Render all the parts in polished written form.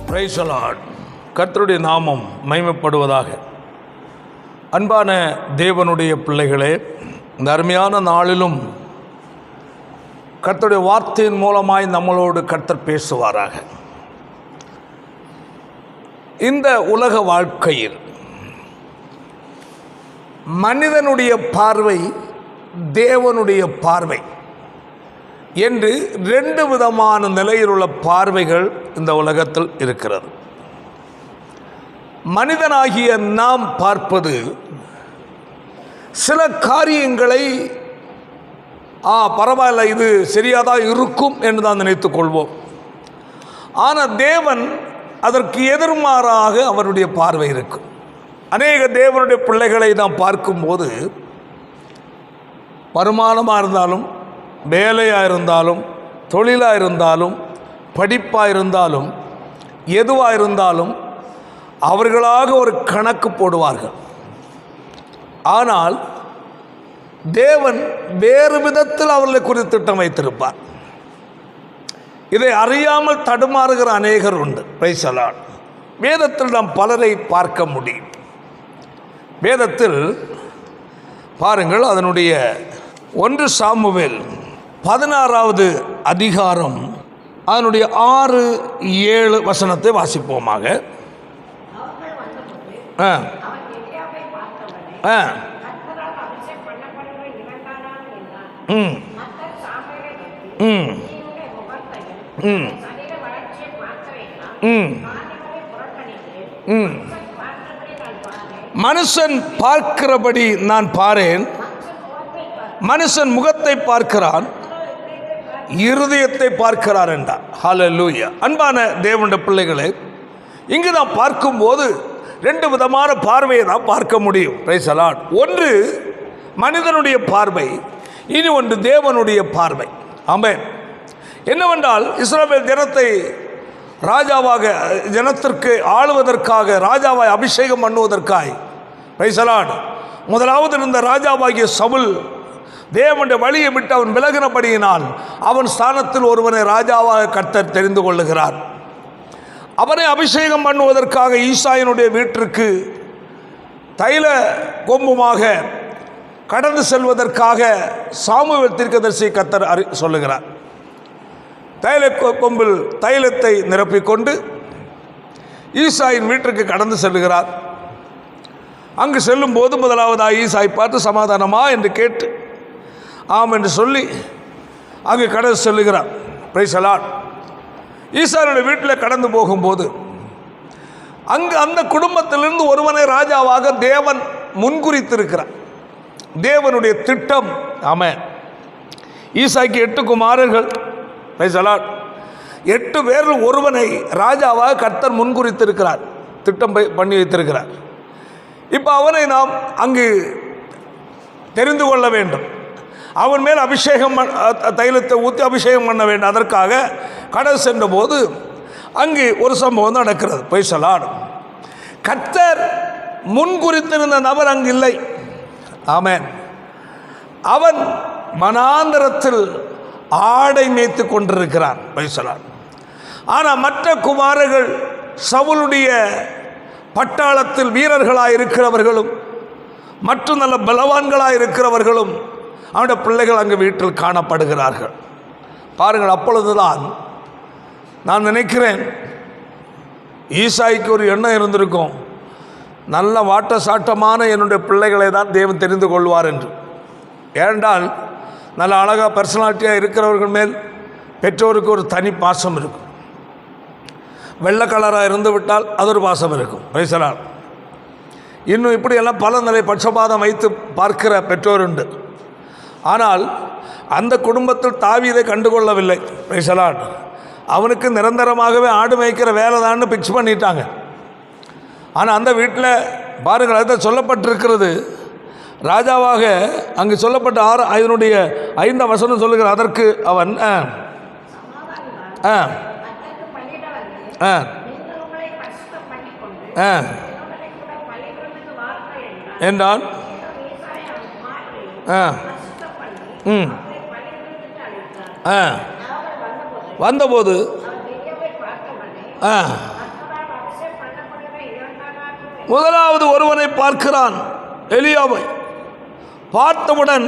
Price the Lord. கர்த்தருடைய நாமம் மகிமைப்படுவதாக. அன்பான தேவனுடைய பிள்ளைகளே, இந்த அருமையான நாளிலும் கர்த்தருடைய வார்த்தையின் மூலமாய் நம்மளோடு கர்த்தர் பேசுவாராக. இந்த உலக வாழ்க்கையில் மனிதனுடைய பார்வை, தேவனுடைய பார்வை என்று ரெண்டு விதமான நிலையில் உள்ள பார்வைகள் இந்த உலகத்தில் இருக்கிறது. மனிதனாகிய நாம் பார்ப்பது சில காரியங்களை பரவாயில்ல, இது சரியாதான் இருக்கும் என்று தான் நினைத்து கொள்வோம். ஆனால் தேவன் அதற்கு எதிர்மாறாக அவருடைய பார்வை இருக்கும். அநேக தேவனுடைய பிள்ளைகளை நாம் பார்க்கும்போது, வருமானமாக இருந்தாலும், வேலையாக இருந்தாலும், தொழிலாக இருந்தாலும், படிப்பாக இருந்தாலும், எதுவாக இருந்தாலும் அவர்களாக ஒரு கணக்கு போடுவார்கள். ஆனால் தேவன் வேறு விதத்தில் அவர்களை குறித்து திட்டம் வைத்திருப்பார். இதை அறியாமல் தடுமாறுகிற அநேகர் உண்டு. Price the Lord. வேதத்தில் நாம் பலரை பார்க்க முடியும். வேதத்தில் பாருங்கள், அதனுடைய 1 சாமுவேல் 16வது அதிகாரம் அதனுடைய 6-7 வசனத்தை வாசிப்போமாக. மனுஷன் பார்க்கிறபடி நான் பாரேன், மனுஷன் முகத்தை பார்க்கிறான், இருதயத்தை பார்க்கிறார் என்றார். ஹல்லேலூயா. அன்பான தேவனுடைய பிள்ளைகளே, இங்கு நாம் பார்க்கும்போது ரெண்டு விதமான பார்வையை தான் பார்க்க முடியும். Price the Lord. ஒன்று மனிதனுடைய பார்வை, இனி ஒன்று தேவனுடைய பார்வை. ஆமென். என்னவென்றால், இஸ்ரவேல் ஜனத்தை ராஜாவாக, ஜனத்திற்கு ஆளுவதற்காக, ராஜாவாய் அபிஷேகம் பண்ணுவதற்காய், பிரைஸ் தி லார்ட், முதலாவது இருந்த ராஜாவாகிய சவுல் தேவனுடைய வழியை விட்டு அவன் விலகினபடியினால் அவன் ஸ்தானத்தில் ஒருவனை ராஜாவாக கர்த்தர் தெரிந்து கொள்ளுகிறார். அவனை அபிஷேகம் பண்ணுவதற்காக ஈசாயினுடைய வீட்டிற்கு தைல கொம்புமாக கடந்து செல்வதற்காக சாமுவேல் தீர்க்கதரிசி கர்த்தர் சொல்லுகிறார். தைல கொம்பில் தைலத்தை நிரப்பிக்கொண்டு ஈசாயின் வீட்டிற்கு கடந்து செல்லுகிறார். அங்கு செல்லும்போது முதலாவதாக ஈசாய் பார்த்து சமாதானமா என்று கேட்டு ஆம் என்று சொல்லி அங்கு கடந்து செல்லுகிறார். Price the Lord. ஈசானுடைய வீட்டில் கடந்து போகும்போது அங்கு அந்த குடும்பத்திலிருந்து ஒருவனை ராஜாவாக தேவன் முன்குறித்திருக்கிறார். தேவனுடைய திட்டம். ஆமென். ஈசாய்க்கு 8 குமாரர்கள். Price the Lord. 8 பேரில் ஒருவனை ராஜாவாக கர்த்தர் முன்குறித்திருக்கிறார், திட்டம் பண்ணி வைத்திருக்கிறார். இப்போ அவனை நாம் அங்கு தெரிந்து கொள்ள வேண்டும். அவன் மேல் அபிஷேகம், தைலத்தை ஊற்றி அபிஷேகம் பண்ண வேண்டும். அதற்காக கடல் சென்ற போது அங்கு ஒரு சம்பவம் நடக்கிறது. Price the Lord. கர்த்தர் முன்குறித்திருந்த நபர் அங்கு இல்லை. ஆமென். அவன் வனாந்தரத்தில் ஆடை மேய்த்து கொண்டிருக்கிறான். Price the Lord. ஆனால் மற்ற குமாரர்கள், சவுலுடைய பட்டாளத்தில் வீரர்களாக இருக்கிறவர்களும் மற்றும் நல்ல பலவான்களாக இருக்கிறவர்களும் அவனுடைய பிள்ளைகள் அங்கு வீட்டில் காணப்படுகிறார்கள். பாருங்கள், அப்பொழுதுதான் நான் நினைக்கிறேன் ஈசாய்க்கு ஒரு எண்ணம் இருந்திருக்கும், நல்ல வாட்ட சாட்டமான என்னுடைய பிள்ளைகளை தான் தேவன் தெரிந்து கொள்வார் என்று. ஏனென்றால் நல்ல அழகாக பர்சனாலிட்டியாக இருக்கிறவர்கள் மேல் பெற்றோருக்கு ஒரு தனி பாசம் இருக்கும். வெள்ளை கலராக இருந்து விட்டால் அது ஒரு பாசம் இருக்கும். Price the Lord. இன்னும் இப்படியெல்லாம் பல நிலை பட்சபாதம் வைத்து பார்க்கிற பெற்றோர் உண்டு. ஆனால் அந்த குடும்பத்தில் தாவீதை கண்டுகொள்ளவில்லை. Praise the lord. அவனுக்கு நிரந்தரமாகவே ஆடு மேய்க்கிற வேலை தான் பிக்ஸ் பண்ணிட்டாங்க. ஆனால் அந்த வீட்டில் பாருங்கள், அதை சொல்லப்பட்டிருக்கிறது ராஜாவாக அங்கு சொல்லப்பட்ட 5 வசனம் சொல்லுகிற அதற்கு அவன் என்றான். வந்தபோது முதலாவது ஒருவனை பார்க்கிறான், எலியாவை. பார்த்தவுடன்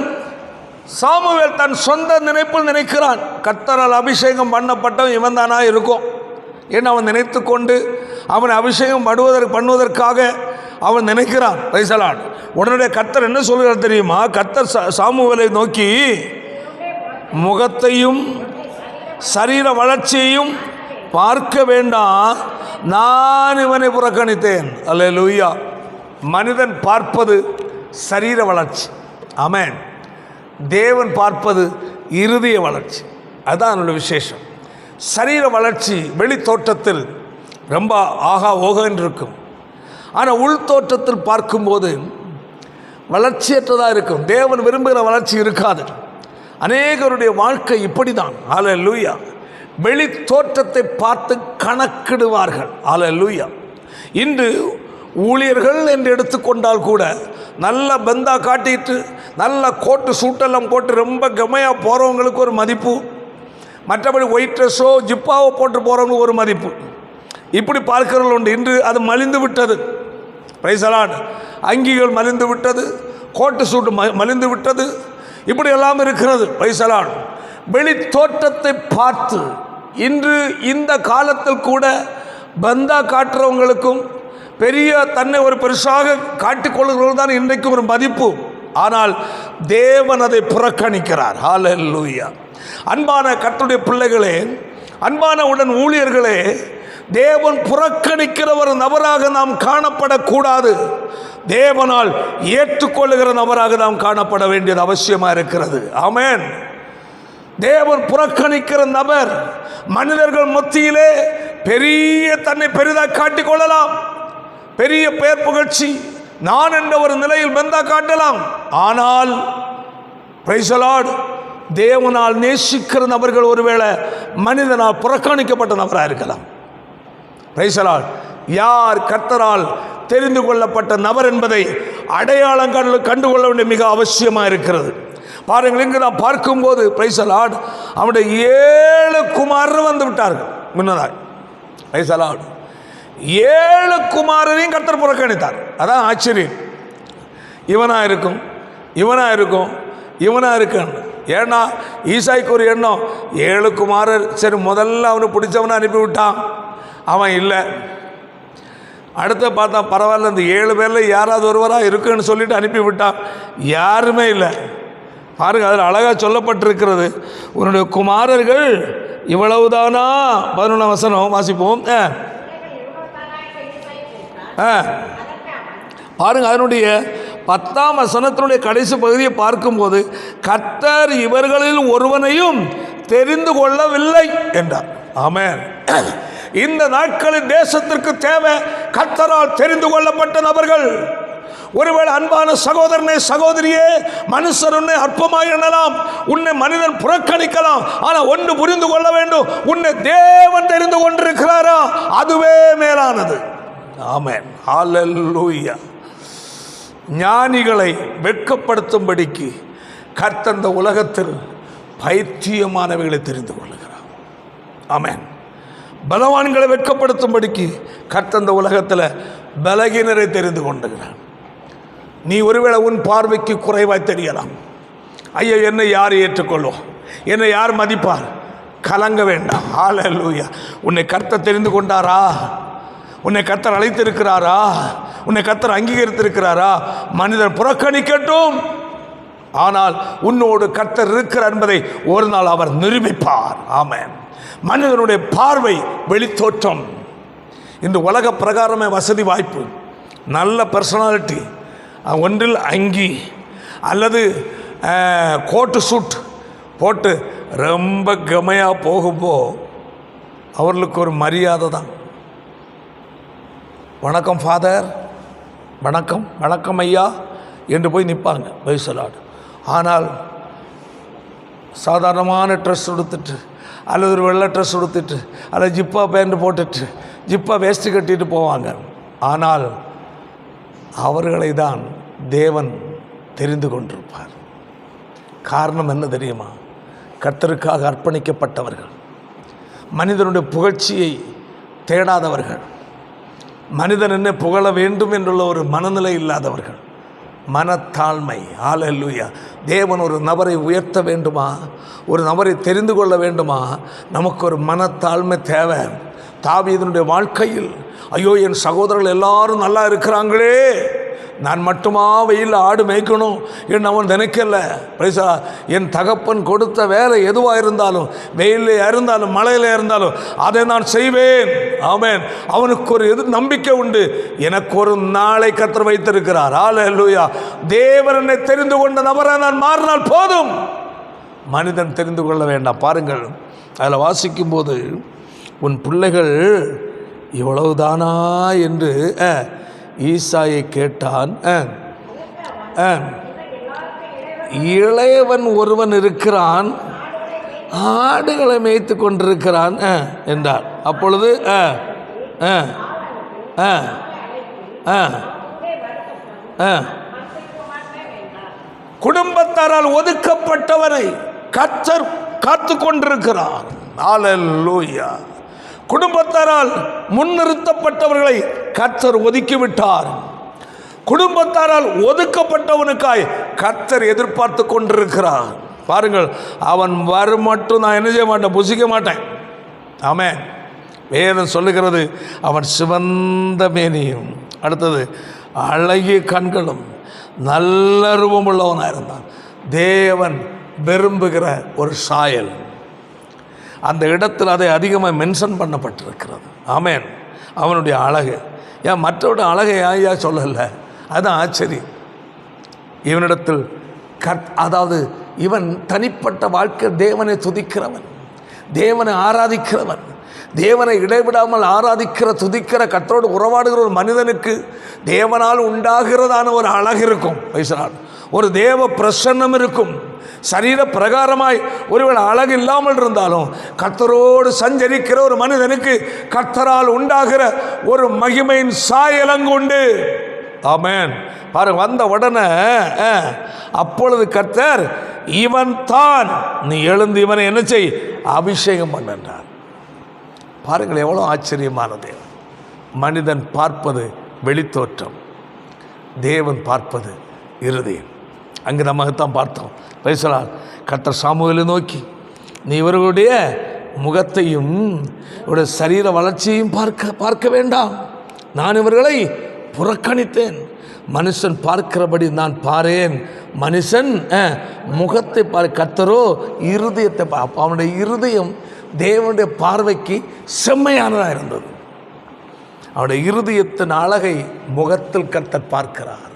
சாமுவேல் தன் சொந்த நினைப்பில் நினைக்கிறான், கர்த்தரால் அபிஷேகம் பண்ணப்பட்டவன் இவன் தானா இருக்கும் என்று அவன் நினைத்து கொண்டு அவன் அபிஷேகம் பண்ணுவதற்காக அவன் நினைக்கிறான். பிரைசலான். உடனே கர்த்தர் என்ன சொல்கிறார் தெரியுமா? கர்த்தர் சாமுவேலை நோக்கி, முகத்தையும் சரீர வளர்ச்சியையும் பார்க்க வேண்டாம், நான் இவனை புறக்கணித்தேன். அல்லேலூயா. மனிதன் பார்ப்பது சரீர வளர்ச்சி. ஆமென். தேவன் பார்ப்பது இருதய வளர்ச்சி. அதுதான் அதனுடைய விசேஷம். சரீர வளர்ச்சி வெளி தோற்றத்தில் ரொம்ப ஆகா ஓகன்னு இருக்கும். ஆனால் உள் தோற்றத்தில் பார்க்கும்போது வளர்ச்சியற்றதாக இருக்கும். தேவன் விரும்புகிற வளர்ச்சி இருக்காது. அநேகருடைய வாழ்க்கை இப்படி தான். அல்லேலூயா. வெளி தோற்றத்தை பார்த்து கணக்கிடுவார்கள். அல்லேலூயா. இன்று ஊழியர்கள் என்று எடுத்துக்கொண்டால் கூட நல்ல பந்தா காட்டிட்டு நல்ல கோட்டு சூட்டெல்லாம் போட்டு ரொம்ப கமையாக போகிறவங்களுக்கு ஒரு மதிப்பு, மற்றபடி ஒயிட் ட்ரெஸ்ஸோ ஜிப்பாவோ போட்டு போகிறவங்களுக்கு ஒரு மதிப்பு, இப்படி பார்க்கிறவர்கள் உண்டு. இன்று அது மலிந்து விட்டது. Price the Lord. அங்கிகள் மலிந்து விட்டது, கோட்டு சூட்டு மலிந்து விட்டது, இப்படி எல்லாம் இருக்கிறது. Price the Lord. வெளி தோற்றத்தை பார்த்து இன்று இந்த காலத்தில் கூட பந்தா காட்டுறவங்களுக்கும் பெரிய தன்னை ஒரு பெருசாக காட்டிக்கொள்கிறவர்கள் தான் இன்றைக்கும் ஒரு மதிப்பு. ஆனால் தேவன் அதை புறக்கணிக்கிறார். ஹல்லேலூயா. அன்பான கர்த்தருடைய பிள்ளைகளே, அன்பான உடன் ஊழியர்களே, தேவன் புறக்கணிக்கிற ஒரு நபராக நாம் காணப்படக்கூடாது. தேவனால் ஏற்றுக்கொள்ளுகிற நபராக நாம் காணப்பட வேண்டியது அவசியமாக இருக்கிறது. ஆமென். தேவன் புறக்கணிக்கிற நபர் மனிதர்கள் மத்தியிலே பெரிய தன்னை பெரிதாக காட்டிக்கொள்ளலாம், பெரிய பெயர் புகழ்ச்சி நான் என்ற ஒரு நிலையில் பந்தா காட்டலாம். ஆனால் பிரைஸ் தி லார்ட், தேவனால் நேசிக்கிற நபர்கள் ஒருவேளை மனிதனால் புறக்கணிக்கப்பட்ட நபராக இருக்கலாம். Price the Lord. யார் கர்த்தரால் தெரிந்து கொள்ளப்பட்ட நபர் என்பதை அடையாளம் கண்டுகொள்ள வேண்டிய மிக அவசியமாக இருக்கிறது. பாருங்கள், இங்கு நான் பார்க்கும்போது பிரைஸ் தி லார்ட், அவனுடைய 7 குமாரர் வந்து விட்டார்கள் முன்னதாக. Price the Lord. 7 குமாரரையும் கர்த்தர் புறக்கணித்தார். அதான் ஆச்சரியம். இவனா இருக்கும், இவனா இருக்கும், இவனா இருக்கும். ஏன்னா ஈசாய்க்கு ஒரு எண்ணம், 7 குமாரர், சரி முதல்ல அவனுக்கு பிடிச்சவனை அனுப்பிவிட்டான், அவன் இல்லை. அடுத்த பார்த்தா பரவாயில்ல, இந்த 7 பேரில் யாராவது ஒருவராக இருக்குன்னு சொல்லிட்டு அனுப்பிவிட்டான், யாருமே இல்லை. பாருங்க, அதில் அழகாக சொல்லப்பட்டிருக்கிறது, உன்னுடைய குமாரர்கள் இவ்வளவுதானா? 11ஆம் வசனம் வாசிப்போம். பாருங்க, அதனுடைய 10ஆம் வசனத்தினுடைய கடைசி பகுதியை பார்க்கும்போது கர்த்தர் இவர்களில் ஒருவனையும் தெரிந்து கொள்ளவில்லை என்றார். ஆமென். இந்த நாட்களில் தேசத்திற்கு தேவை கர்த்தரால் தெரிந்து கொள்ளப்பட்ட நபர்கள். ஒருவேளை அன்பான சகோதரனே, சகோதரியே, மனுஷர் உன்னை அற்பமாய் எண்ணலாம், உன்னை மனிதன் புறக்கணிக்கலாம். ஆனால் ஒன்று புரிந்து கொள்ள வேண்டும், உன்னை தேவன் தெரிந்து கொண்டிருக்கிறாரா, அதுவே மேலானது. ஆமென். ஹல்லேலூயா. ஞானிகளை வெட்கப்படுத்தும்படிக்கு கர்த்தர் இந்த உலகத்தில் பைத்தியமானவைகளை தெரிந்து கொள்ளுகிறார். ஆமென். பலவான்களை வெட்கப்படுத்தும்படிக்கு கர்த்தர் இந்த உலகத்தில் பலகீனரை தெரிந்து கொண்டுகிறார். நீ ஒருவேளை உன் பார்வைக்கு குறைவாய் தெரியலாம். ஐயோ, என்னை யார் ஏற்றுக்கொள்வோம், என்னை யார் மதிப்பார்? கலங்க வேண்டாம். ஹல்லேலூயா. உன்னை கர்த்தர் தெரிந்து கொண்டாரா? உன்னை கர்த்தர் அழைத்திருக்கிறாரா? உன்னை கர்த்தர் அங்கீகரித்திருக்கிறாரா? மனிதர் புறக்கணிக்கட்டும், ஆனால் உன்னோடு கர்த்தர் இருக்கிறார் என்பதை ஒரு நாள் அவர் நிரூபிப்பார். ஆமென். மனிதனுடைய பார்வை வெளித்தோற்றம். இந்த உலக பிரகாரமே வசதி வாய்ப்பு, நல்ல பர்சனாலிட்டி, ஒன்றில் அங்கி அல்லது கோட்டு சூட் போட்டு ரொம்ப கமையாக போகும்போது அவர்களுக்கு ஒரு மரியாதை தான். வணக்கம் ஃபாதர், வணக்கம், வணக்கம் ஐயா என்று போய் நிற்பாங்க. Price the Lord. ஆனால் சாதாரணமான ட்ரெஸ் உடுத்துட்டு அல்லது ஒரு வெள்ளை ட்ரெஸ் உடுத்துட்டு அல்லது ஜிப்பா பேண்ட் போட்டுட்டு ஜிப்பா வேஸ்ட்டு கட்டிட்டு போவாங்க. ஆனால் அவர்களை தான் தேவன் தெரிந்து கொண்டிருப்பார். காரணம் என்ன தெரியுமா? கர்த்தருக்காக அர்ப்பணிக்கப்பட்டவர்கள், மனிதனுடைய புகழ்ச்சியை தேடாதவர்கள், மனிதன் என்ன புகழ வேண்டும் என்றுள்ள ஒரு மனநிலை இல்லாதவர்கள், மனத்தாழ்மை. ஹல்லேலூயா. தேவன் ஒரு நபரை உயர்த்த வேண்டுமா, ஒரு நபரை தெரிந்து கொள்ள வேண்டுமா, நமக்கு ஒரு மனத்தாழ்மை தேவை. தாவீதினுடைய வாழ்க்கையில், ஐயோ என் சகோதரர்கள் எல்லாரும் நல்லா இருக்கிறாங்களே, நான் மட்டுமா வெயில் ஆடு மேய்க்கணும் என்று அவன் நினைக்கல. பிரைஸா, என் தகப்பன் கொடுத்த வேலை எதுவாக இருந்தாலும், வெயிலே இருந்தாலும் மழையில் இருந்தாலும் அதை நான் செய்வேன். ஆமென். அவனுக்கு ஒரு நம்பிக்கை உண்டு, எனக்கு ஒரு நாளை கர்த்தர் வைத்திருக்கிறார். ஹல்லேலூயா. தேவன் என்னை தெரிந்து கொண்ட நபரை நான் மாறினால் போதும், மனிதன் தெரிந்து கொள்ள வேண்டாம். பாருங்கள், அதில் வாசிக்கும்போது, உன் பிள்ளைகள் இவ்வளவுதானா என்று ஈசாயை கேட்டான். இளையவன் ஒருவன் இருக்கிறான், ஆடுகளை மேய்த்து கொண்டிருக்கிறான் என்றார். அப்பொழுது குடும்பத்தாரால் ஒதுக்கப்பட்டவரை கர்த்தர் காத்து கொண்டிருக்கிறார். ஹல்லேலூயா. குடும்பத்தாரால் முன்னிறுத்தப்பட்டவர்களை கர்த்தர் ஒதுக்கிவிட்டார். குடும்பத்தாரால் ஒதுக்கப்பட்டவனுக்காய் கர்த்தர் எதிர்பார்த்து கொண்டிருக்கிறார். பாருங்கள், அவன் வரும் மட்டும் நான் என்ன செய்ய மாட்டேன், புசிக்க மாட்டேன். ஆமென். வேதம் சொல்லுகிறது, அவன் சிவந்த மேனியும், அடுத்தது அழகிய கண்களும் நல்ல ரூபமுள்ளவனாக இருந்தான். தேவன் விரும்புகிற ஒரு சாயல் அந்த இடத்தில் அதை அதிகமாக மென்ஷன் பண்ணப்பட்டிருக்கிறது. ஆமென். அவனுடைய அழகு, ஏன் மற்றவருடைய அழகை ஐயா சொல்லலை, அதுதான் ஆச்சரியம். இவனிடத்தில் அதாவது இவன் தனிப்பட்ட வாழ்க்கை தேவனை துதிக்கிறவன், தேவனை ஆராதிக்கிறவன், தேவனை இடைவிடாமல் ஆராதிக்கிற துதிக்கிற கர்த்தரோடு உறவாடுகிற ஒரு மனிதனுக்கு தேவனால் உண்டாகிறதான ஒரு அழகு இருக்கும். வைசரால் ஒரு தேவ பிரசன்னம் இருக்கும். சரீர பிரகாரமாய் ஒருவேளை அழகு இல்லாமல் இருந்தாலும் கர்த்தரோடு சஞ்சரிக்கிற ஒரு மனிதனுக்கு கர்த்தரால் உண்டாகிற ஒரு மகிமையின் சாயலங்கு உண்டு. ஆமென். பாருங்க, வந்த உடனே அப்பொழுது கர்த்தர், இவன் தான், நீ எழுந்து இவனை என்ன செய், அபிஷேகம் பண்ணார். பாருங்கள், எவ்வளோ ஆச்சரியமானது. மனிதன் பார்ப்பது வெளித்தோற்றம், தேவன் பார்ப்பது இருதயம். அங்கே நமக்குத்தான் பார்த்தோம். பேசலாம், கர்த்தர் சாமுவேலை நோக்கி, நீ இவர்களுடைய முகத்தையும் இவருடைய சரீர வளர்ச்சியையும் பார்க்க வேண்டாம், நான் இவர்களை புறக்கணித்தேன். மனுஷன் பார்க்கிறபடி நான் பாரேன், மனுஷன் முகத்தை கர்த்தரோ இருதயத்தை. அவனுடைய இருதயம் தேவனுடைய பார்வைக்கு செம்மையானதாக இருந்தது. அவனுடைய இருதயத்தின் அழகை முகத்தில் கர்த்தர் பார்க்கிறார்.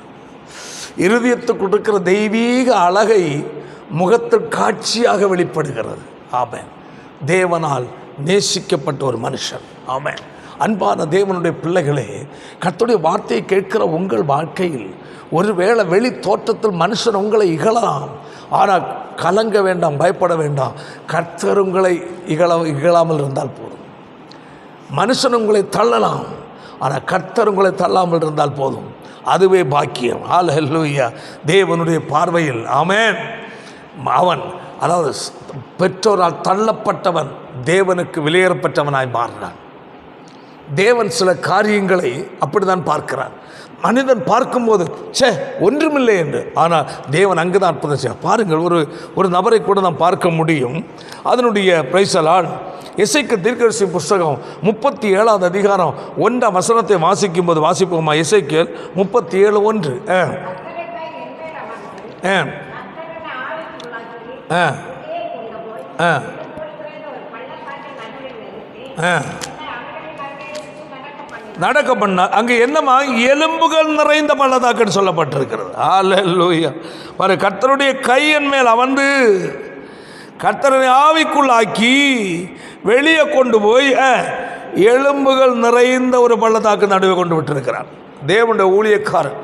இருதயத்துக்கு கொடுக்கிற தெய்வீக அழகை முகத்தில் காட்சியாக வெளிப்படுகிறது. ஆமென். தேவனால் நேசிக்கப்பட்ட ஒரு மனுஷன். ஆமென். அன்பான தேவனுடைய பிள்ளைகளே, கர்த்தருடைய வார்த்தையை கேட்கிற உங்கள் வாழ்க்கையில் ஒருவேளை வெளி தோற்றத்தில் மனுஷன் உங்களை இகழலாம், ஆனால் கலங்க வேண்டாம், பயப்பட வேண்டாம். கர்த்தர் உங்களை இகழாமல் இருந்தால் போதும். மனுஷன் உங்களை தள்ளலாம், ஆனால் கர்த்தர் உங்களை தள்ளாமல் இருந்தால் போதும். அதுவே பாக்கியம். ஹல்லேலூயா. தேவனுடைய பார்வையில் ஆமென். அவன், அதாவது பெற்றோரால் தள்ளப்பட்டவன் தேவனுக்கு வெளியேறப்பட்டவனாய் மாறுறான். தேவன் சில காரியங்களை அப்படிதான் பார்க்கிறார். மனிதன் பார்க்கும்போது ஒன்றுமில்லை என்று, ஆனால் தேவன் அங்கு தான் அற்புதம் செய்ய. பாருங்கள், ஒரு நபரை கூட நாம் பார்க்க முடியும். அதனுடைய பிரைசலால் எசேக்கியேல் தீர்க்கதரிசி புஸ்தகம் 37வது அதிகாரம் 1ஆம் வசனத்தை வாசிக்கும் போது வாசிப்போமா? எசேக்கியேல் 37:1. நடக்க பண்ண அங்கே என்னமா எலும்புகள் நிறைந்த பள்ளத்தாக்குன்னு சொல்லப்பட்டிருக்கிறது. ஹல்லேலூயா. பாரு, கர்த்தருடைய கையின் மேல் அமர்ந்து கர்த்தரை ஆவிக்குள்ளாக்கி வெளியே கொண்டு போய் எலும்புகள் நிறைந்த ஒரு பள்ளத்தாக்கு நடுவே கொண்டு விட்டிருக்கிறார். தேவனுடைய ஊழியக்காரன்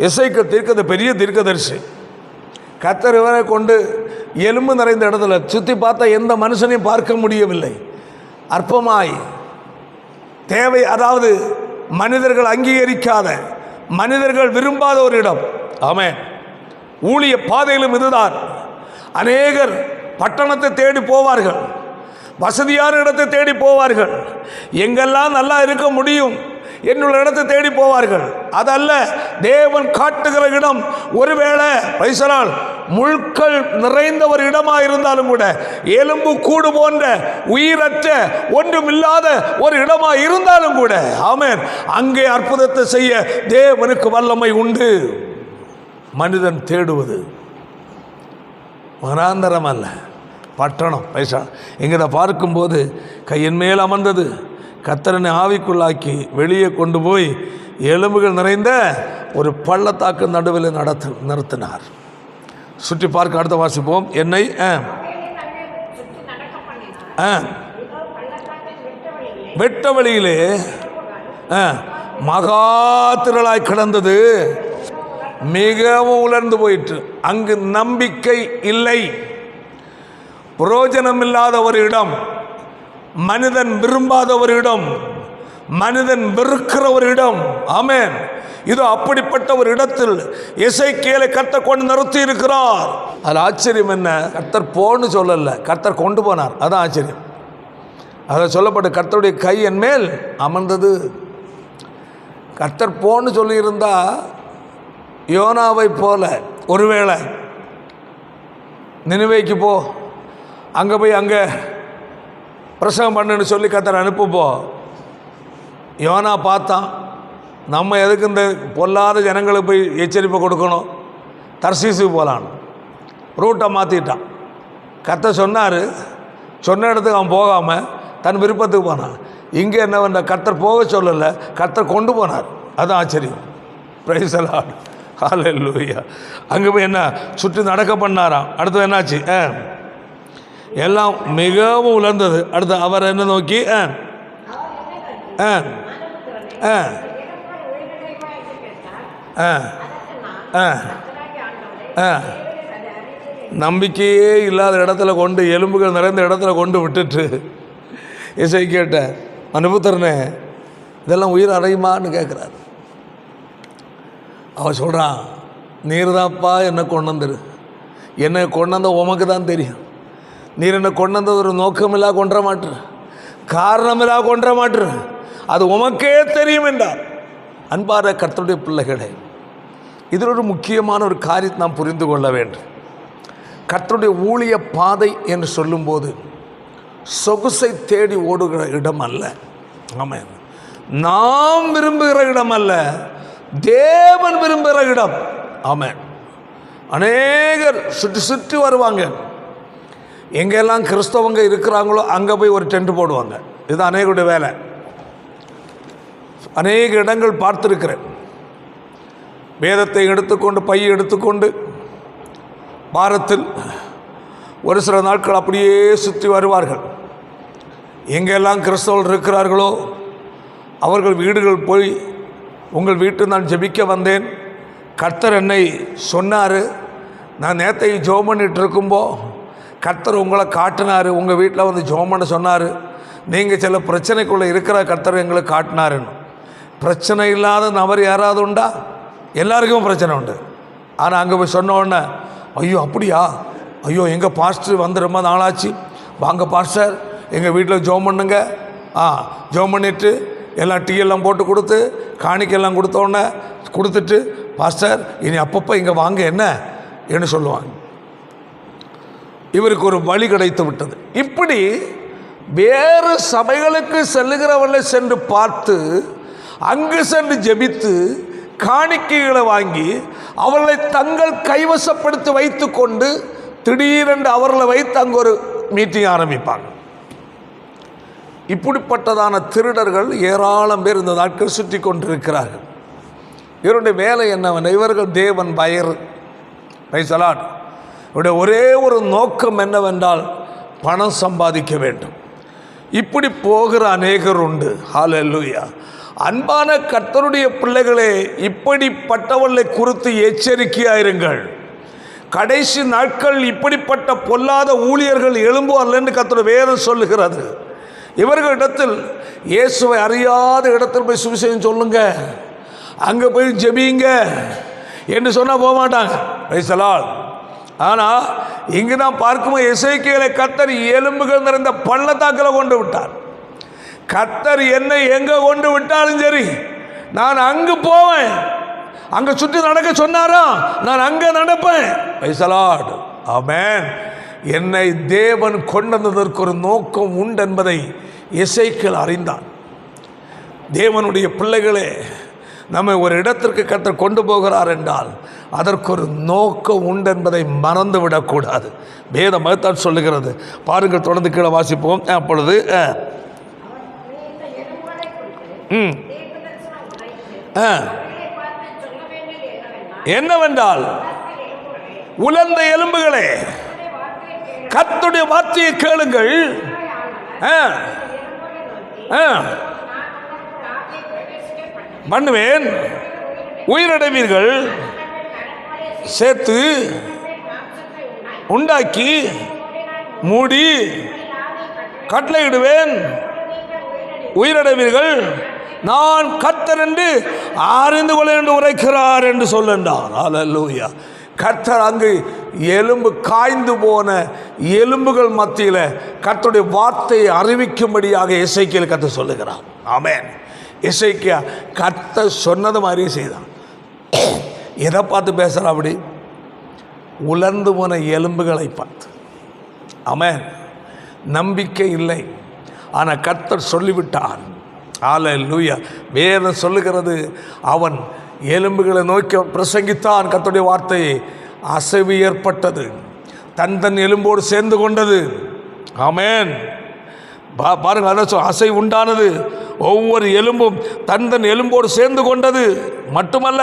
எசேக்கியேல் தீர்க்கத பெரிய தீர்க்கதரிசி. கர்த்தர் இவரை கொண்டு எலும்பு நிறைந்த இடத்துல சுற்றி பார்த்தா எந்த மனுஷனையும் பார்க்க முடியவில்லை. அற்பமாய் தேவை, அதாவது மனிதர்கள் அங்கீகரிக்காத, மனிதர்கள் விரும்பாத ஒரு இடம். ஆமென். ஊழிய பாதையிலும் இதுதான். அநேகர் பட்டணத்தை தேடி போவார்கள், வசதியான இடத்தை தேடி போவார்கள். எங்கெல்லாம் நல்லா இருக்க முடியும், என்னுள்ள இடத்தை தேடி போவார்கள். அதல்ல, தேவன் காட்டுகிற இடம் ஒருவேளை பைசலால் முள்கள் நிறைந்த ஒரு இடமாக இருந்தாலும் கூட, எலும்பு கூடு போன்ற உயிரற்ற ஒன்றுமில்லாத ஒரு இடமாக இருந்தாலும் கூட, ஆமென், அங்கே அற்புதத்தை செய்ய தேவனுக்கு வல்லமை உண்டு. மனிதன் தேடுவது வனாந்தரம் அல்ல, பட்டணம். பைசா இங்கே பார்க்கும்போது கையின் மேல் அமர்ந்தது கர்த்தரனை ஆவிக்குள்ளாக்கி வெளியே கொண்டு போய் எலும்புகள் நிறைந்த ஒரு பள்ளத்தாக்கு நடுவில் நிறுத்தினார். சுற்றி பார்க்க அடுத்த வாசிப்போம். என்னை வெட்ட வழியிலே மகா திரளாய் கிடந்தது, மிகவும் உலர்ந்து போயிற்று. அங்கு நம்பிக்கை இல்லை, பிரயோஜனம் இல்லாத ஒரு இடம், மனிதன் விரும்பாத ஒரு இடம், மனிதன் வெறுக்கிற ஒரு இடம். ஆமென். இது அப்படிப்பட்ட ஒரு இடத்தில் எசேக்கியேலை கர்த்தர் கொண்டு நிறுத்தி இருக்கிறார். அது ஆச்சரியம் என்ன, கர்த்தர் போன்னு சொல்லல, கர்த்தர் கொண்டு போனார். அதான் ஆச்சரியம். அதை சொல்லப்பட்ட கர்த்தருடைய கை என் மேல் அமர்ந்தது. கர்த்தர் போன்னு சொல்லியிருந்தா யோனாவை போல ஒருவேளை நினிவேக்கு போ, அங்கே போய் அங்கே பிரசங்கம் பண்ணுன்னு சொல்லி கர்த்தர் அனுப்புப்போ. யோனா பார்த்தான், நம்ம எதுக்கு இந்த பொல்லாத ஜனங்களுக்கு போய் எச்சரிப்பை கொடுக்கணும், தர்சீசுக்கு போகலான்னு ரூட்டை மாற்றிட்டான். கர்த்தர் சொன்னார், சொன்ன இடத்துக்கு அவன் போகாமல் தன் விருப்பத்துக்கு போனான். இங்கே என்ன பண்ண, கர்த்தர் போக சொல்லலை, கர்த்தர் கொண்டு போனார். அதுதான் ஆச்சரியம். பிரைஸ் தி லார்ட், ஹல்லேலூயா. அங்கே போய் என்ன சுற்றி நடக்க பண்ணாராம். அடுத்தது என்னாச்சு, எல்லாம் மிகவும் உலர்ந்தது. அடுத்து அவர் என்ன நோக்கி நம்பிக்கையே இல்லாத இடத்துல கொண்டு, எலும்புகள் நிறைந்த இடத்துல கொண்டு விட்டுட்டு எசேக்கியேல்ட்ட, மனுபுத்திரனே இதெல்லாம் உயிர் அடையுமான்னு கேட்குறாரு. அவன் சொல்கிறான், நீர் தான்ப்பா என்னை கொண்டு வந்துரு, என்னை கொண்டு வந்த உமக்கு தான் தெரியும். நீர் என்னை கொண்டு வந்தது ஒரு நோக்கமில்லா கொன்ற மாட்டுரு, காரணமில்லா கொன்ற மாட்டுரு, அது உமக்கே தெரியும் என்றார். அன்பார கர்த்தருடைய பிள்ளைகளே, இதில் ஒரு முக்கியமான ஒரு காரியத்தை நாம் புரிந்து கொள்ள வேண்டும். கர்த்தருடைய ஊழிய பாதை என்று சொல்லும்போது சொகுசை தேடி ஓடுகிற இடம் அல்ல. ஆமென். நாம் விரும்புகிற இடம் அல்ல, தேவன் விரும்புகிற இடம். ஆமென். அநேகர் சுற்றி சுற்றி வருவாங்க. எங்கெல்லாம் கிறிஸ்தவங்க இருக்கிறாங்களோ அங்கே போய் ஒரு டென்ட் போடுவாங்க. இது அநேகருடைய வேலை. அநேக இடங்கள் பார்த்துருக்கிறேன். வேதத்தை எடுத்துக்கொண்டு, பையை எடுத்துக்கொண்டு வாரத்தில் ஒரு சில நாட்கள் அப்படியே சுற்றி வருவார்கள். எங்கெல்லாம் கிறிஸ்தவர்கள் இருக்கிறார்களோ அவர்கள் வீடுகள் போய், உங்கள் வீட்டில் நான் ஜெபிக்க வந்தேன், கர்த்தர் என்னை சொன்னார், நான் நேற்றை ஜெபம் பண்ணிட்டு இருக்கும்போ கர்த்தர் உங்களை காட்டினார், உங்கள் வீட்டில் வந்து ஜெபம் பண்ண சொன்னார், நீங்கள் சில பிரச்சனைக்குள்ளே இருக்கிற கர்த்தர் எங்களுக்கு காட்டினாருன்னு. பிரச்சனை இல்லாத நபர் யாராவது உண்டா? எல்லாருக்கும் பிரச்சனை உண்டு. ஆனால் அங்கே போய் சொன்ன உடனே, ஐயோ அப்படியா, ஐயோ எங்கள் பாஸ்டர் வந்து ரொம்ப நாளாச்சு, வாங்க பாஸ்டர் எங்கள் வீட்டில் ஜெபம் பண்ணுங்க. ஜெபம் பண்ணிவிட்டு எல்லாம் டீ எல்லாம் போட்டு கொடுத்து காணிக்கெல்லாம் கொடுத்தோடனே கொடுத்துட்டு, பாஸ்டர் இனி அப்பப்போ இங்கே வாங்க என்ன என்று சொல்லுவாங்க. இவருக்கு ஒரு வழி கிடைத்து விட்டது. இப்படி வேறு சபைகளுக்கு செல்லுகிறவர்களை சென்று பார்த்து, அங்கு சென்று ஜெபித்து காணிக்கைகளை வாங்கி அவர்களை தங்கள் கைவசப்படுத்தி வைத்து கொண்டு திடீரென்று அவர்களை வைத்து அங்கே ஒரு மீட்டிங் ஆரம்பிப்பாங்க. இப்படிப்பட்டதான திருடர்கள் ஏராளம் பேர் இந்த நாட்கள் சுற்றி கொண்டிருக்கிறார்கள். இவருடைய வேலை என்னவென்ன, இவர்கள் தேவன் பயர். Price the Lord. இவருடைய ஒரே ஒரு நோக்கம் என்னவென்றால் பணம் சம்பாதிக்க வேண்டும். இப்படி போகிற அநேகர் உண்டு. ஹல்லேலூயா. அன்பான கர்த்தருடைய பிள்ளைகளே, இப்படிப்பட்டவர்களை குறித்து எச்சரிக்கையாயிருங்கள். கடைசி நாட்கள் இப்படிப்பட்ட பொல்லாத ஊழியர்கள் எழும்புவார்கள் என்று கர்த்தருடைய வேதம் சொல்லுகிறது. இவர்களிடத்தில் இயேசுவை அறியாத இடத்தில் போய் சுவிசேஷம் சொல்லுங்க, அங்கே போய் ஜெபிங்க என்று சொன்னால் போக மாட்டாங்க. Price the Lord. ஆனால் இங்கு தான் பார்க்கும்போது எசேக்கியேலை கர்த்தர் எலும்புகள் நிறைந்த பள்ளத்தாக்கில் கொண்டு விட்டார். கர்த்தர் என்னை எங்கே கொண்டு விட்டாலும் சரி, நான் அங்கு போவேன். அங்கே சுற்றி நடக்க சொன்னாரா, நான் அங்கே நடப்பேன். Praise the lord. ஆமென். என்னை தேவன் கொண்டு வந்ததற்கு ஒரு நோக்கம் உண்டு என்பதை எசேக்கியேல் அறிந்தான். தேவனுடைய பிள்ளைகளே, நம்மை ஒரு இடத்திற்கு கர்த்தர் கொண்டு போகிறார் என்றால் அதற்கு ஒரு நோக்கம் உண்டு என்பதை மறந்து விடக்கூடாது. வேதம் தான் சொல்லுகிறது. பாருங்கள், தொடர்ந்து கீழே வாசிப்போம். அப்பொழுது என்னவென்றால், உலர்ந்த எலும்புகளே, கர்த்தருடைய வார்த்தையை கேளுங்கள். பண்ணுவேன், உயிரடைவீர்கள், சேர்த்து உண்டாக்கி மூடி கட்டளையிடுவேன், உயிரடைவீர்கள், நான் கர்த்தர் என்று அறிந்து கொள்ள என்று உரைக்கிறார் என்று சொல்லுகிறார். அல்லேலூயா. கர்த்தர் அங்கு எலும்பு காய்ந்து போன எலும்புகள் மத்தியில் கர்த்தருடைய வார்த்தையை அறிவிக்கும்படியாக எசேக்கியேல் கர்த்தர் சொல்லுகிறார். ஆமென். எசேக்கியா கர்த்தர் சொன்னது மாதிரியே செய்தான். எதை பார்த்து பேசுகிறா? அப்படி உலர்ந்து போன எலும்புகளை பார்த்து. ஆமென். நம்பிக்கை இல்லை, ஆனால் கர்த்தர் சொல்லிவிட்டார். அல்லேலூயா. வேதம் சொல்லுகிறது, அவன் எலும்புகளை நோக்கி பிரசங்கித்தான். கர்த்தருடைய வார்த்தையை அசைவு ஏற்பட்டது, தன் எலும்போடு சேர்ந்து கொண்டது. ஆமென். பாருங்கள், அதான் அசை உண்டானது. ஒவ்வொரு எலும்பும் தன் எலும்போடு சேர்ந்து கொண்டது. மட்டுமல்ல,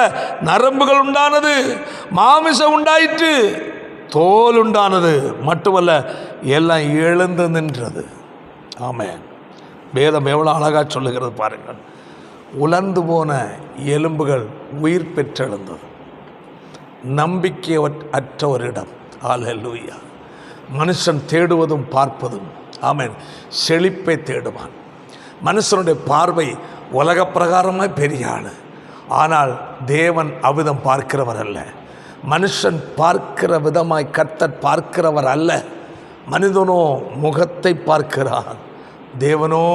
நரம்புகள் உண்டானது, மாமிசம் உண்டாயிற்று, தோல் உண்டானது. மட்டுமல்ல, எல்லாம் எழுந்து நின்றது. ஆமென். வேதம் எவ்வளோ அழகாக சொல்லுகிறது பாருங்கள். உலர்ந்து போன எலும்புகள் உயிர் பெற்றெழுந்தது. நம்பிக்கை அற்ற ஒரு இடம். அல்லேலூயா. மனுஷன் தேடுவதும் பார்ப்பதும், ஆமென், செழிப்பை தேடுவான். மனுஷனுடைய பார்வை உலக பிரகாரமாய் பெரிய ஆள். ஆனால் தேவன் அவ்விதம் பார்க்கிறவர் அல்ல. மனுஷன் பார்க்கிற விதமாய் கர்த்தர் பார்க்கிறவர் அல்ல. மனிதனோ முகத்தை பார்க்கிறான், தேவனோ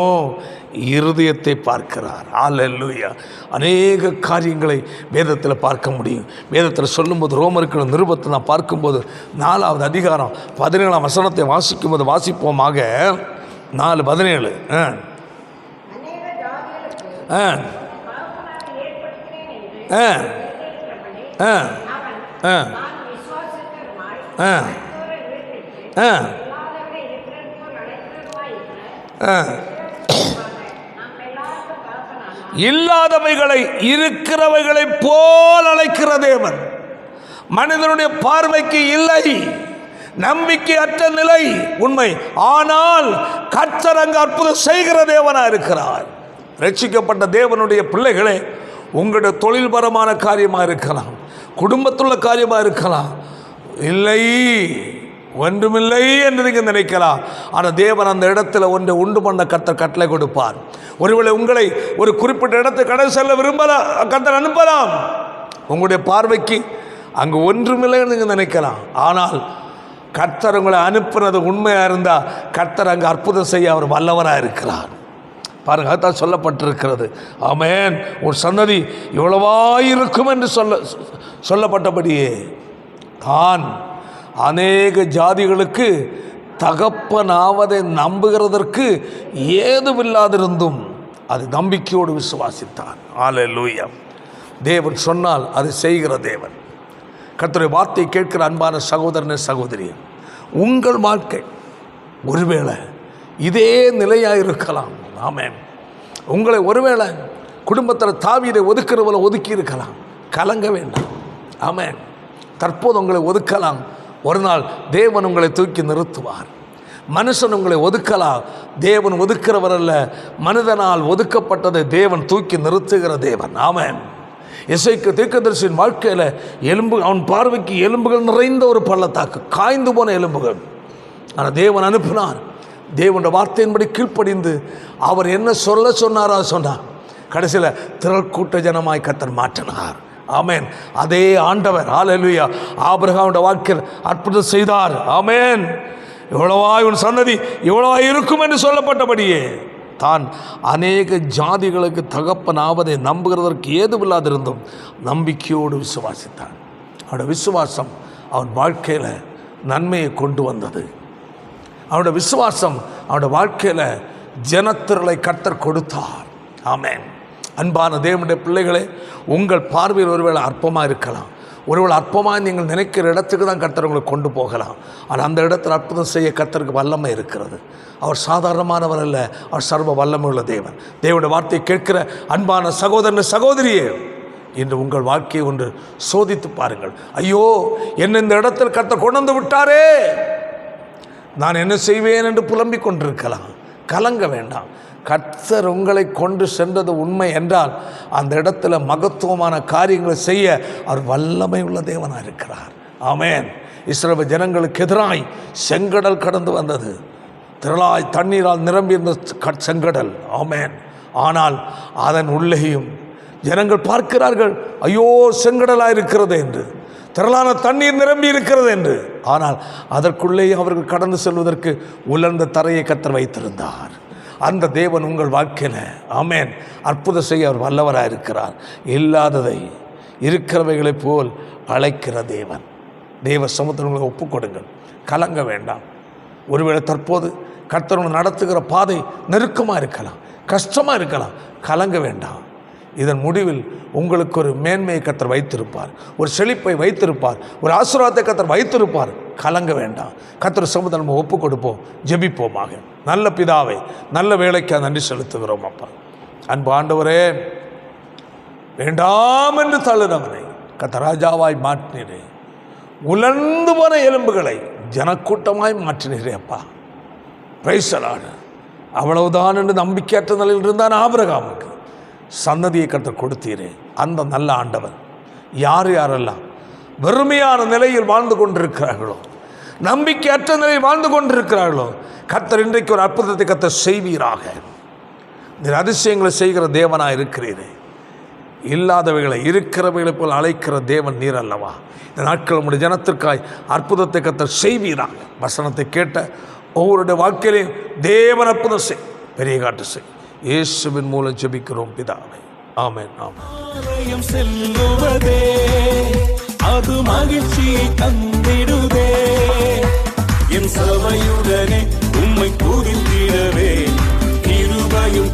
இருதயத்தை பார்க்கிறார். அல்லேலூயா. அநேக காரியங்களை வேதத்தில் பார்க்க முடியும். வேதத்தில் சொல்லும்போது, ரோமருக்கு நிருபத்தை நான் பார்க்கும்போது 4வது அதிகாரம் 17ஆம் வசனத்தை வாசிக்கும்போது, வாசிப்போமாக 4:17. இல்லாதவைகளை இருக்கிறவைகளை போல் அழைக்கிற தேவன். மனிதனுடைய பார்வைக்கு இல்லை, நம்பிக்கை அற்ற நிலை உண்மை. ஆனால் கர்த்தர் அங்கு அற்புதம் செய்கிற தேவனா இருக்கிறார். ரட்சிக்கப்பட்ட தேவனுடைய பிள்ளைகளே, உங்களுடைய தொழில்பரமான காரியமாக இருக்கலாம், குடும்பத்துள்ள காரியமாக இருக்கலாம், இல்லை ஒன்றுமில்லை என்று நீங்கள் நினைக்கலாம். ஆனால் தேவன் அந்த இடத்துல ஒன்றை உண்டு பண்ண கர்த்தர் கட்டளை கொடுப்பார். ஒருவேளை உங்களை ஒரு குறிப்பிட்ட இடத்தை கடந்து செல்ல விரும்பலாம், கர்த்தர் அனுப்பலாம். உங்களுடைய பார்வைக்கு அங்கு ஒன்றுமில்லை என்று நீங்கள் நினைக்கலாம். ஆனால் கர்த்தர் உங்களை அனுப்புனது உண்மையாக இருந்தால் கர்த்தர் அங்கு அற்புதம் செய்ய அவர் வல்லவராக இருக்கிறார். பாருங்கள், அதுதான் சொல்லப்பட்டிருக்கிறது. ஆமென். ஒரு சன்னதி இவ்வளவாயிருக்கும் என்று சொல்லப்பட்டபடியே தான் அநேக ஜாதிகளுக்கு தகப்பனாவதை நம்புகிறதற்கு ஏதுமில்லாதிருந்தும் அது நம்பிக்கையோடு விசுவாசித்தான். அல்லேலூயா. தேவன் சொன்னால் அது செய்கிற தேவன். கர்த்தருடைய வார்த்தையை கேட்கிற அன்பான சகோதரனே, சகோதரி, உங்கள் வாழ்க்கை ஒருவேளை இதே நிலையாக இருக்கலாம். ஆமென். உங்களை ஒருவேளை குடும்பத்தில் தாவீதை ஒதுக்கிறவளை ஒதுக்கி இருக்கலாம். கலங்க வேண்டாம். ஆமென். தற்போது உங்களை ஒதுக்கலாம், ஒரு நாள் தேவன் உங்களை தூக்கி நிறுத்துவார். மனுஷன் உங்களை ஒதுக்கலாம், தேவன் ஒதுக்கிறவர் அல்ல. மனிதனால் ஒதுக்கப்பட்டதை தேவன் தூக்கி நிறுத்துகிற தேவன். ஆமென். எசேக்கியா தீர்க்கதரிசியின் வாழ்க்கையில் அவன் பார்வைக்கு எலும்புகள் நிறைந்த ஒரு பள்ளத்தாக்கு, காய்ந்து போன எலும்புகள். ஆனால் தேவன் அனுப்பினார். தேவனுடைய வார்த்தையின்படி கீழ்ப்படிந்து அவர் என்ன சொன்னாரோ சொன்னார். கடைசியில் திரள் கூட்ட ஜனமாய் கர்த்தர் மாற்றினார். ஆமென். அதே ஆண்டவர் அல்லேலூயா ஆபிரகாமுடைய வாழ்க்கையில் அற்புதம் செய்தார். ஆமென். இவ்வளவாய் உன் சன்னதி இவ்வளவாய் இருக்கும் என்று சொல்லப்பட்டபடியே தான் அநேக ஜாதிகளுக்கு தகப்பனாவதை நம்புகிறதற்கு ஏதுவில்லாதிருந்தும் நம்பிக்கையோடு விசுவாசித்தான். அவனுடைய விசுவாசம் அவன் வாழ்க்கையில் நன்மையை கொண்டு வந்தது. அவனுடைய விசுவாசம் அவனுடைய வாழ்க்கையில் ஜனத்திரளை கர்த்தர் கொடுத்தார். ஆமென். அன்பான தேவனுடைய பிள்ளைகளே, உங்கள் பார்வையில் ஒருவேளை அற்பமாக இருக்கலாம், ஒருவேளை அற்பமாக நீங்கள் நினைக்கிற இடத்துக்கு தான் கர்த்தர் உங்களை கொண்டு போகலாம். ஆனால் அந்த இடத்தில் அற்புதம் செய்ய கர்த்தருக்கு வல்லமை இருக்கிறது. அவர் சாதாரணமானவர் அல்ல, அவர் சர்வ வல்லமை உள்ள தேவன். தேவனுடைய வார்த்தையை கேட்கிற அன்பான சகோதரன் சகோதரியே, இன்று உங்கள் வாழ்க்கையை ஒன்று சோதித்து பாருங்கள். ஐயோ, என்ன இந்த இடத்தில் கர்த்தர் கொண்டு வந்து விட்டாரே, நான் என்ன செய்வேன் என்று புலம்பிக் கொண்டிருக்கலாம். கலங்க வேண்டாம். கர்த்தர் உங்களை கொண்டு சென்றது உண்மை என்றால் அந்த இடத்துல மகத்துவமான காரியங்களை செய்ய அவர் வல்லமை உள்ள தேவனாக இருக்கிறார். ஆமென். இஸ்ரவேல் ஜனங்களுக்கு எதிராய் செங்கடல் கடந்து வந்தது. திரளாய் தண்ணீரால் நிரம்பியிருந்த செங்கடல். ஆமென். ஆனால் அதன் உள்ளேயும் ஜனங்கள் பார்க்கிறார்கள், ஐயோ செங்கடலாக இருக்கிறது என்று, திரளான தண்ணீர் நிரம்பி இருக்கிறது என்று. ஆனால் அதற்குள்ளேயே அவர்கள் கடந்து செல்வதற்கு உலர்ந்த தரையை கர்த்தர் வைத்திருந்தார். அந்த தேவன் உங்கள் வாழ்க்கையில் ஆமென் அற்புதம் செய்ய அவர் வல்லவராக இருக்கிறார். இல்லாததை இருக்கிறவைகளைப் போல் அழைக்கிற தேவன். தேவ சமுத்திரங்களை ஒப்புக் கொடுங்கள். கலங்க வேண்டாம். ஒருவேளை தற்போது கர்த்தர் நடத்துகிற பாதை நெருக்கமாக இருக்கலாம், கஷ்டமாக இருக்கலாம். கலங்க வேண்டாம். இதன் முடிவில் உங்களுக்கு ஒரு மேன்மையை கர்த்தர் வைத்திருப்பார், ஒரு செழிப்பை வைத்திருப்பார், ஒரு ஆசீர்வாதத்தை கர்த்தர் வைத்திருப்பார். கலங்க வேண்டாம். கர்த்தர் சமுத்திரம் நம்ம ஒப்புக் கொடுப்போம், ஜெபிப்போமாக. நல்ல பிதாவை, நல்ல வேலைக்கு நன்றி செலுத்துகிறோம். அப்பா, அன்பு ஆண்டவரே, வேண்டாம் என்று தள்ளுறவனை கர்த்தர் ராஜாவாய் மாற்றினீரே, உலர்ந்து போன எலும்புகளை ஜனக்கூட்டமாய் மாற்றினீரே. அப்பா, பிரைஸ் தி லார்ட். அவ்வளவுதான் என்று நம்பிக்கையற்ற நிலையில் இருந்தான் ஆபிரகாமுக்கு சன்னதியை கர்த்தர் கொடுத்தீரே. அந்த நல்ல ஆண்டவர் யார் யாரெல்லாம் வெறுமையான நிலையில் வாழ்ந்து கொண்டிருக்கிறார்களோ, நம்பிக்கையற்ற நிலையில் வாழ்ந்து கொண்டிருக்கிறார்களோ, கர்த்தர் இன்றைக்கு ஒரு அற்புதத்தை கர்த்தர் செய்வீராக. நீர் அதிசயங்களை செய்கிற தேவனாக இருக்கிறீரே. இல்லாதவைகளை இருக்கிறவைகளை போல் அழைக்கிற தேவன் நீர் அல்லவா? இந்த நாட்கள் உங்களுடைய ஜனத்திற்காய் அற்புதத்தை கர்த்தர் செய்வீராக. வசனத்தை கேட்ட ஒவ்வொருடைய வாழ்க்கையிலையும் தேவன் அற்புதம் செய், பெரிய காட்டு செய். இயேசுவின் மூலம் ஜெபிக்கிறோம் பிதாவே. ஆமென். ஆமென். செல்லுவதே அது மகிழ்ச்சியை தந்திடுதே. என் சபையுடனே உம்மை துதித்திடவே கிருபையும்